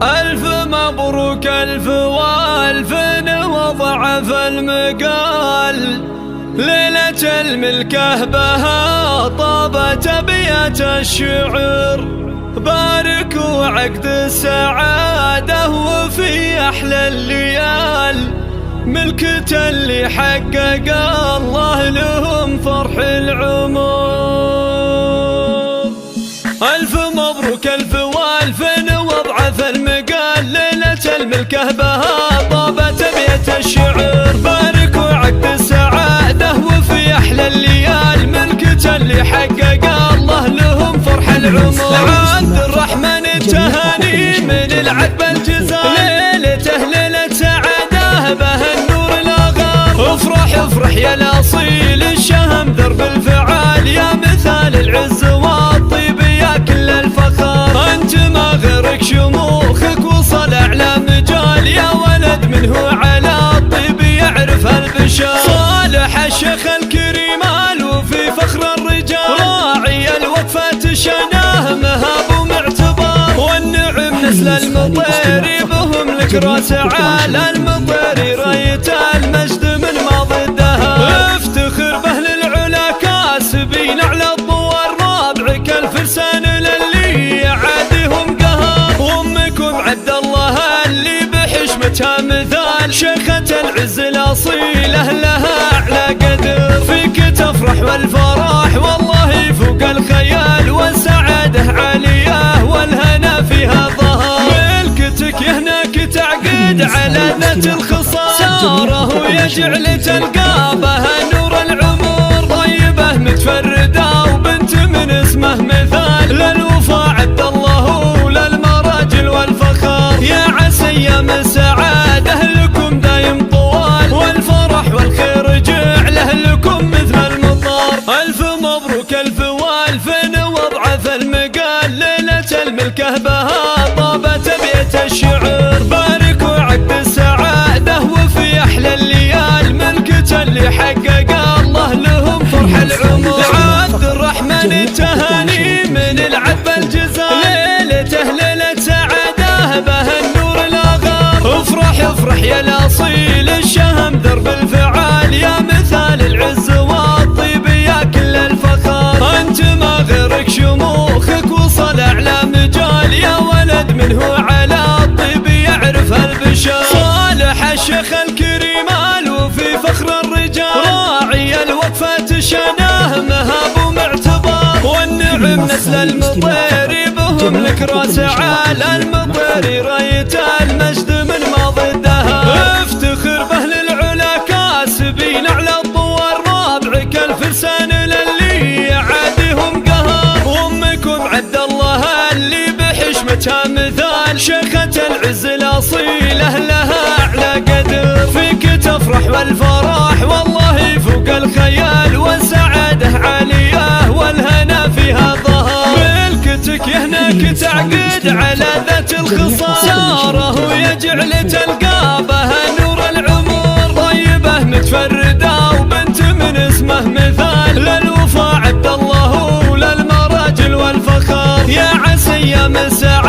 ألف مبروك ألف والف وضعف المقال، ليلة الملكة بها طابت أبيات الشعر، باركوا عقد السعادة وفي أحلى الليال، ملكة اللي حقق الله لهم فرح العمر. ألف مبروك ألف والف وضعف المقال، ليلة الملكة بها طابت أبيات الشعر، باركوا عقد السعادة وفي أحلى الليال، ملكة اللي حقق الله لهم فرح العمر. عبد الرحمن التهاني من العتبة الجزائر، ليلته ليلة سعادة بها النور الأغار، افرح يا الأصيل الشهم درب الفعال، يا مثال العز والطيب يا كل الفخار، أنت ما غيرك شموخك وصل أعلى مجال، يا ولد منه على الطيب يعرف البشار، صالح الشيخ الكريم الوفي فخر الرجال، راعي الوقفة شناه مهاب ومعتبار، والنعم نسل المطير بهم لك راس على المطير، راية المجد من ماضي الدهر، افتخر به للعلا كاسبين على الطوار، رابعك الفرسان للي يعاديهم قهر، وامكم عبد الله اللي بحشمتها مثال، شيخة العز الأصيلة لها أعلى قدر، فيك تفرح والفرح والله فوق الخيال، والسعادة عالية والهنا فيها ظهر، ملكتك هناك تعقد على ذات الخصال، ساره يجعل تلقى بها نور العمر، طيبة متفردة وبنت من اسمه مثال، للوفا عبد الله وللمراجل والفخار، يا عسى ايام السعادة لكم دايم طوال، والفرح والخير جعله لكم مثل المطار. ألف مبروك ألف والف وضعف المقال، ليلة الملكة بها طابت أبيات الشعر، باركوا عقد السعادة وفي أحلى الليال، ملكة اللي حقق الله لهم فرح العمر. عبد الرحمن التهاني من العتبة الجزائر، ليلته ليلة سعادة بها النور الأغار، افرح يا الأصيل الشهم درب الفعال، يا مثال العز والطيب يا كل الفخار، أنت ما غيرك شموخك وصل أعلى مجال، يا ولد منه على الطيب يعرف البشار، صالح الشيخ الكريم الوفي فخر الرجال، راعي الوقفة شناه مهاب ومعتبار، والنعم نسل المطير بهم لك راس على المطير، راية المجد من ماضي الدهر، افتخر به للعلا كاسبين على الطوار، رابعك الفرسان للي يعاديهم قهر، وامكم عبد الله اللي بحشمتها مثال، شيخة العز الأصيلة لها أعلى قدر، فيك تفرح والفرح والله فوق الخيال، والسعادة عالية والهنا فيها ظهر، ملكتك هناك تعقد على ذات الخصال، ساره يجعل تلقى بها نور العمر، طيبة متفردة وبنت من اسمه مثال، للوفا عبد الله وللمراجل والفخار، يا عسى ايام السعادة